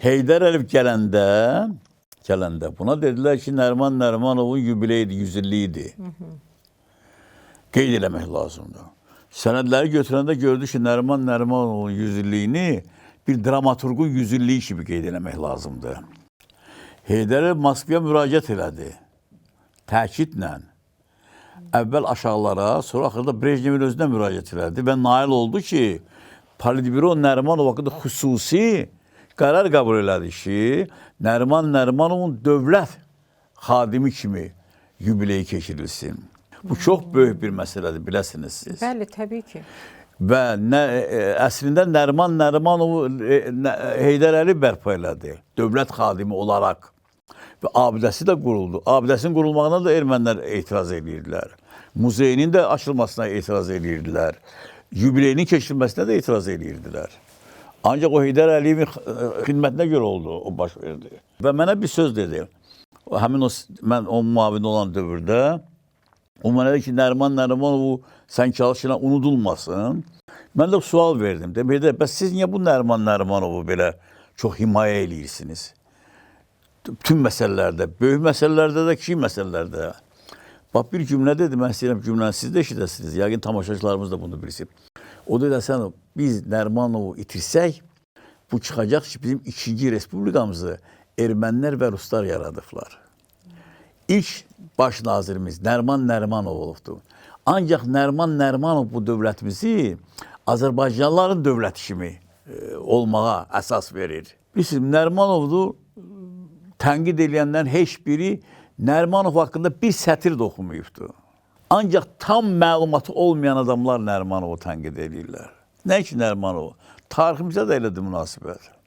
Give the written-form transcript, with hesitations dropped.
Heydər Əliyev gələndə buna dedilər ki, Nəriman Nərimanovun yubileyidir, 100 illiyidir. Qeyd eləmək lazımdır. Sənədləri götürəndə gördü ki, Nəriman Nərimanovun 100 illiyini bir dramaturgun 100 illiyi kimi qeyd eləmək lazımdır. Heydər Əliyev Moskvaya müraciət elədi. Təkidlə. Əvvəl aşağılara, sonra axırda Brejnevin özünə müraciət elədi və nail oldu ki, Politbüro Nərimanov haqqında xüsusi qərar qəbul elədi ki, Nəriman Nərimanovun dövlət xadimi kimi yubileyi keçirilsin. Bu çox böyük bir məsələdir, biləsiniz siz. Bəli, təbii ki. Və əslində Nəriman Nərimanovu Heydər Əliyev bərpa elədi, dövlət xadimi olaraq. Və abidəsi də quruldu. Abidəsinin qurulmağına da ermənilər etiraz edirdilər. Muzeyinin də açılmasına etiraz edirdilər. Yubileyinin keçirilməsinə də etiraz edirdilər. Ancaq o Heydər Əliyevin xidmətinə görə oldu, o baş verdi. Və mənə bir söz dedi. Mən onun müavini olan dövrdə, o mənə dedi ki, Nəriman Nərimanovu sən çalışılan unudulmasın. Mən də sual verdim. Dedim, bəs siz niyə bu Nəriman Nərimanovu belə çox himayə eləyirsiniz? Tüm məsələlərdə, böyük məsələlərdə də, kiçik məsələlərdə. Bax, bir cümlə dedi, mən istəyirəm cümləni siz də eşidəsiniz. Yəqin tamaşaçılarımız da bunu bilsin. O dedi, Həsən, biz Nərimanovu itirsək, bu çıxacaq ki, bizim 2-ci Respublikamızı ermənilər və ruslar yaradıblar. İlk baş nazirimiz Nəriman Nərimanov olubdur. Ancaq Nəriman Nərimanov bu dövlətimizi Azərbaycanlıların dövləti kimi olmağa əsas verir. Bilirsiniz, Nərimanovdur, tənqid edilənlərin heç biri Nərimanov haqqında bir sətir də oxumayıbdır. Ancaq tam məlumatı olmayan adamlar Nərimanovu tənqid edirlər. Nə ki Nərimanovu? Tariximizə də elədir münasibət.